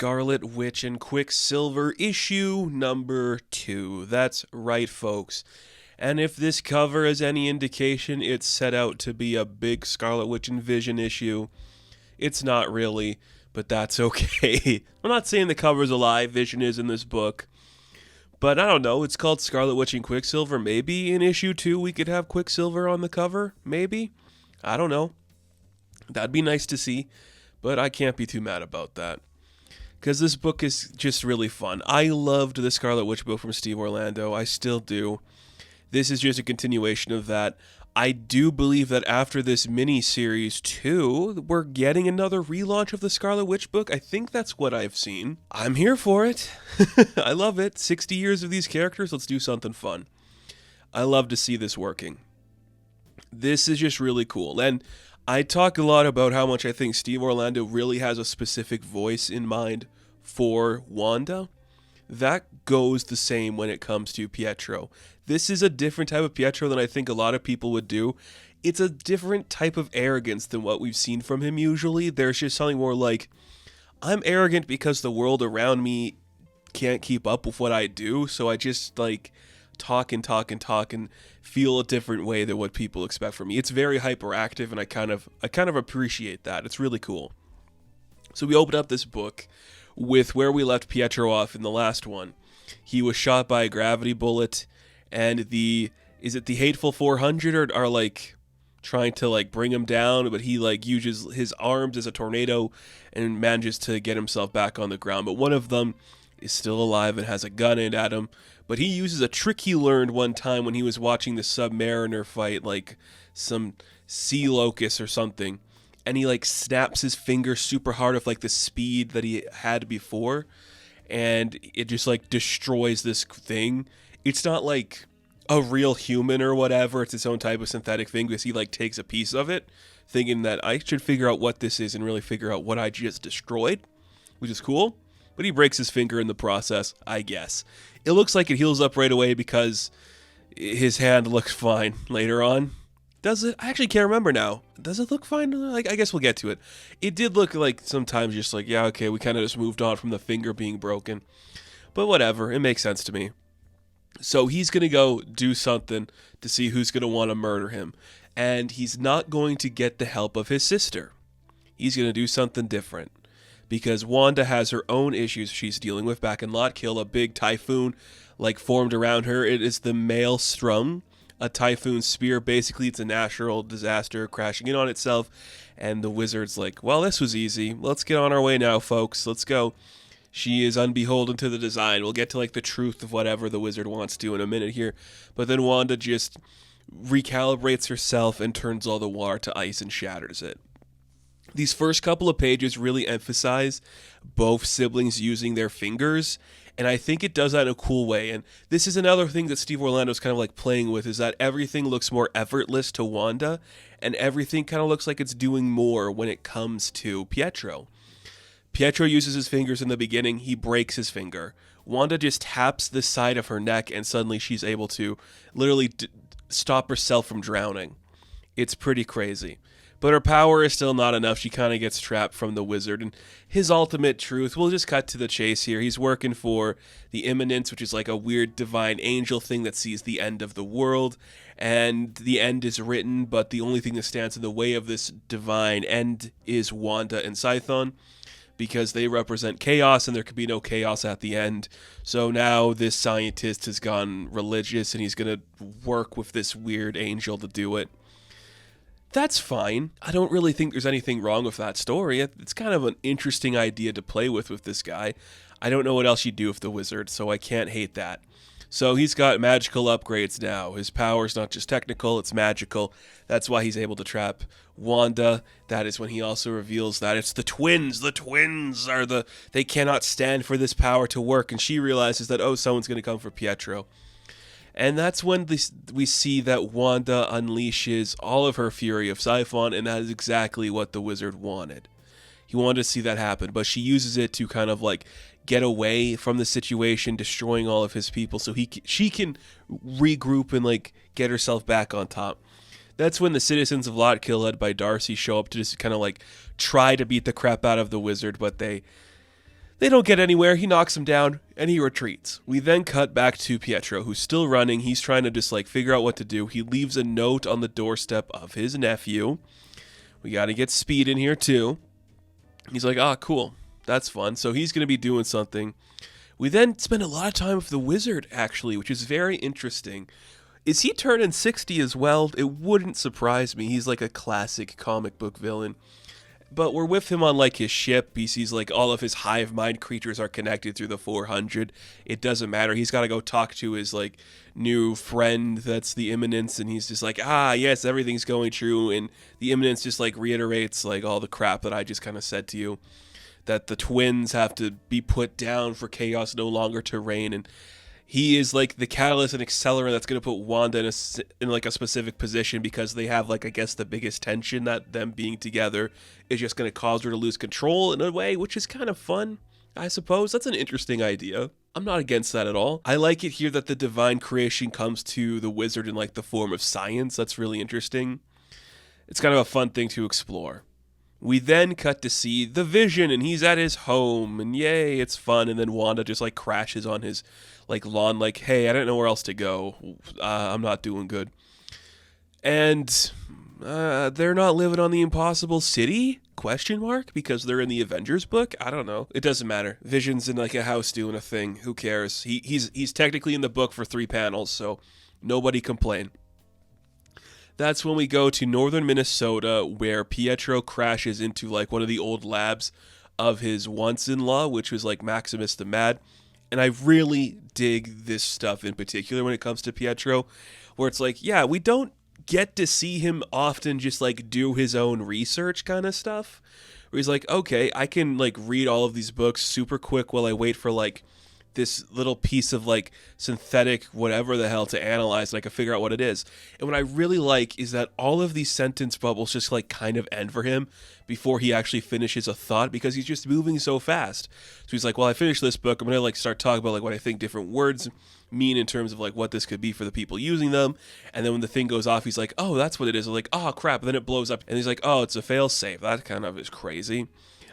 Scarlet Witch and Quicksilver issue number 2. That's right, folks. And if this cover is any indication, it's set out to be a big Scarlet Witch and Vision issue. It's not really, but that's okay. I'm not saying the cover's a lie, Vision is in this book. But I don't know, it's called Scarlet Witch and Quicksilver. Maybe in issue 2 we could have Quicksilver on the cover? Maybe? I don't know. That'd be nice to see, but I can't be too mad about that. Because this book is just really fun. I loved the Scarlet Witch book from Steve Orlando. I still do. This is just a continuation of that. I do believe that after this mini-series, too, we're getting another relaunch of the Scarlet Witch book. I think that's what I've seen. I'm here for it. I love it. 60 years of these characters. Let's do something fun. I love to see this working. This is just really cool. And I talk a lot about how much I think Steve Orlando really has a specific voice in mind for Wanda. That goes the same when it comes to Pietro. This is a different type of Pietro than I think a lot of people would do. It's a different type of arrogance than what we've seen from him usually. There's just something more like, I'm arrogant because the world around me can't keep up with what I do, so I just talk and feel a different way than what people expect from me. It's very hyperactive, and I kind of appreciate that. It's really cool. So we open up this book with where we left Pietro off in the last one. He was shot by a gravity bullet, and is it the Hateful 400 are trying to bring him down, but he uses his arms as a tornado and manages to get himself back on the ground. But one of them is still alive and has a gun aimed at him. But he uses a trick he learned one time when he was watching the Submariner fight, some sea locust or something. And he snaps his finger super hard with the speed that he had before. And it just destroys this thing. It's not a real human or whatever. It's its own type of synthetic thing because he takes a piece of it, thinking that I should figure out what this is and really figure out what I just destroyed, which is cool. But he breaks his finger in the process, I guess. It looks like it heals up right away because his hand looks fine later on. Does it? I actually can't remember now. Does it look fine? I guess we'll get to it. It did look sometimes just yeah, okay, we kind of just moved on from the finger being broken. But whatever, it makes sense to me. So he's going to go do something to see who's going to want to murder him. And he's not going to get the help of his sister. He's going to do something different. Because Wanda has her own issues she's dealing with. Back in Lotkil, a big typhoon formed around her. It is the Maelstrom, a typhoon spear. Basically, it's a natural disaster crashing in on itself. And the wizard's well, this was easy. Let's get on our way now, folks. Let's go. She is unbeholden to the design. We'll get to the truth of whatever the wizard wants to in a minute here. But then Wanda just recalibrates herself and turns all the water to ice and shatters it. These first couple of pages really emphasize both siblings using their fingers, and I think it does that in a cool way. And this is another thing that Steve Orlando's kind of playing with, is that everything looks more effortless to Wanda, and everything kind of looks like it's doing more when it comes to Pietro. Pietro uses his fingers in the beginning, he breaks his finger. Wanda just taps the side of her neck, and suddenly she's able to literally stop herself from drowning. It's pretty crazy. But her power is still not enough. She kind of gets trapped from the wizard. And his ultimate truth, we'll just cut to the chase here. He's working for the Imminence, which is a weird divine angel thing that sees the end of the world. And the end is written, but the only thing that stands in the way of this divine end is Wanda and Scython, because they represent chaos and there could be no chaos at the end. So now this scientist has gone religious and he's going to work with this weird angel to do it. That's fine. I don't really think there's anything wrong with that story. It's kind of an interesting idea to play with this guy. I don't know what else you do with the wizard, so I can't hate that. So he's got magical upgrades now. His power's not just technical, it's magical. That's why he's able to trap Wanda. That is when he also reveals that it's the twins. The twins they cannot stand for this power to work. And she realizes that, someone's going to come for Pietro. And that's when we see that Wanda unleashes all of her fury of Scython, and that is exactly what the wizard wanted. He wanted to see that happen, but she uses it to kind of get away from the situation, destroying all of his people, so she can regroup and get herself back on top. That's when the citizens of Lotkil, led by Darcy, show up to just kind of try to beat the crap out of the wizard, but they They don't get anywhere. He knocks him down and he retreats. We then cut back to Pietro, who's still running. He's trying to just like figure out what to do. He leaves a note on the doorstep of his nephew. We got to get Speed in here too. He's like, ah, cool. That's fun. So he's going to be doing something. We then spend a lot of time with the wizard, actually, which is very interesting. Is he turning 60 as well? It wouldn't surprise me. He's like a classic comic book villain. But we're with him on like his ship. He sees like all of his hive mind creatures are connected through the 400. It doesn't matter. He's got to go talk to his like new friend that's the Imminence, and he's just like, ah, yes, everything's going true. And the Imminence just like reiterates like all the crap that I just kind of said to you, that the twins have to be put down for chaos no longer to reign. And he is like the catalyst and accelerant that's going to put Wanda in like a specific position, because they have like, I guess, the biggest tension, that them being together is just going to cause her to lose control in a way, which is kind of fun, I suppose. That's an interesting idea. I'm not against that at all. I like it here that the divine creation comes to the wizard in like the form of science. That's really interesting. It's kind of a fun thing to explore. We then cut to see the Vision, and he's at his home, and yay, it's fun. And then Wanda just like crashes on his like lawn, like, hey, I don't know where else to go. I'm not doing good. And they're not living on the impossible city? Question mark? Because they're in the Avengers book? I don't know. It doesn't matter. Vision's in like a house doing a thing. Who cares? He's technically in the book for 3 panels, so nobody complain. That's when we go to northern Minnesota, where Pietro crashes into like one of the old labs of his once-in-law, which was like Maximus the Mad. And I really dig this stuff in particular when it comes to Pietro, where it's like, yeah, we don't get to see him often just like do his own research kind of stuff, where he's like, okay, I can like read all of these books super quick while I wait for like this little piece of like synthetic whatever the hell to analyze, and I can figure out what it is. And what I really like is that all of these sentence bubbles just like kind of end for him before he actually finishes a thought, because he's just moving so fast. So he's like, well, I finished this book, I'm gonna like start talking about like what I think different words mean in terms of like what this could be for the people using them. And then when the thing goes off, he's like, oh, that's what it is. I'm like, oh crap. And then it blows up and he's like, oh, it's a failsafe. That kind of is crazy.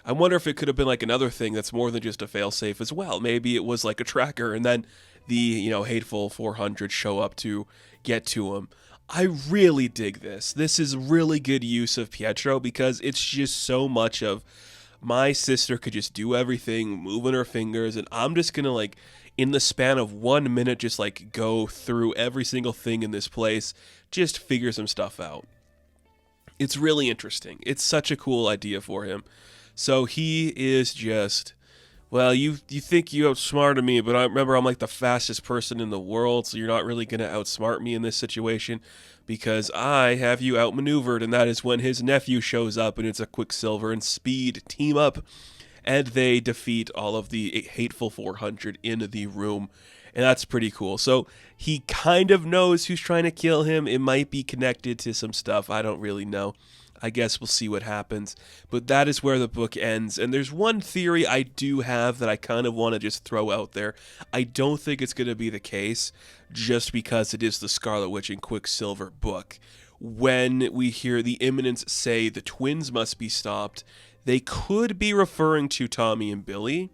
I wonder if it could have been like another thing that's more than just a failsafe as well. Maybe it was like a tracker, and then the, you know, hateful 400 show up to get to him. I really dig this. This is really good use of Pietro, because it's just so much of my sister could just do everything, moving her fingers, and I'm just gonna like, in the span of 1 minute, just like go through every single thing in this place, just figure some stuff out. It's really interesting. It's such a cool idea for him. So he is just, well, you think you outsmarted me, but I remember I'm like the fastest person in the world, so you're not really going to outsmart me in this situation, because I have you outmaneuvered. And that is when his nephew shows up, and it's a Quicksilver and Speed team up, and they defeat all of the hateful 400 in the room. And that's pretty cool. So he kind of knows who's trying to kill him. It might be connected to some stuff. I don't really know. I guess we'll see what happens. But that is where the book ends. And there's one theory I do have that I kind of want to just throw out there. I don't think it's going to be the case, just because it is the Scarlet Witch and Quicksilver book. When we hear the Imminence say the twins must be stopped, they could be referring to Tommy and Billy.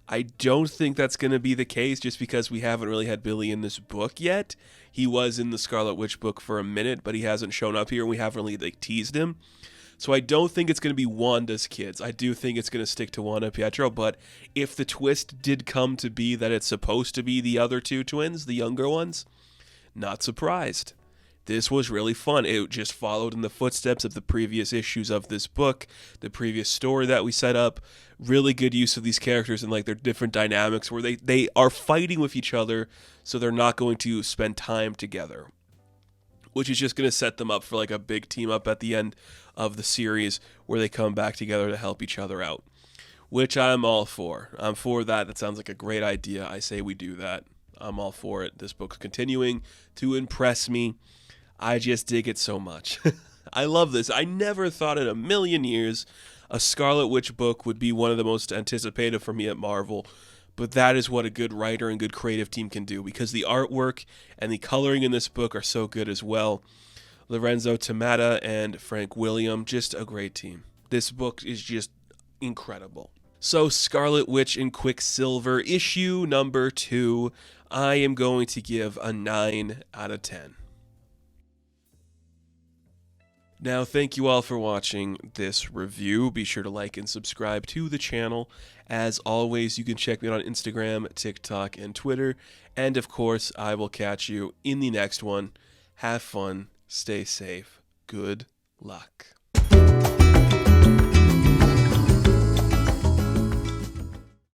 I don't think that's going to be the case, just because we haven't really had Billy in this book yet. He was in the Scarlet Witch book for a minute, but he hasn't shown up here, and we haven't really like teased him. So I don't think it's going to be Wanda's kids. I do think it's going to stick to Wanda and Pietro, but if the twist did come to be that it's supposed to be the other two twins, the younger ones, not surprised. This was really fun. It just followed in the footsteps of the previous issues of this book, the previous story that we set up. Really good use of these characters and like their different dynamics, where they are fighting with each other, so they're not going to spend time together, which is just going to set them up for like a big team up at the end of the series, where they come back together to help each other out, which I'm all for. I'm for that. That sounds like a great idea. I say we do that. I'm all for it. This book's continuing to impress me. I just dig it so much. I love this. I never thought in a million years a Scarlet Witch book would be one of the most anticipated for me at Marvel, but that is what a good writer and good creative team can do, because the artwork and the coloring in this book are so good as well. Lorenzo Tamata and Frank William, just a great team. This book is just incredible. So Scarlet Witch and Quicksilver issue number 2, I am going to give a 9 out of 10. Now, thank you all for watching this review. Be sure to like and subscribe to the channel. As always, you can check me out on Instagram, TikTok, and Twitter. And of course, I will catch you in the next one. Have fun, stay safe, good luck.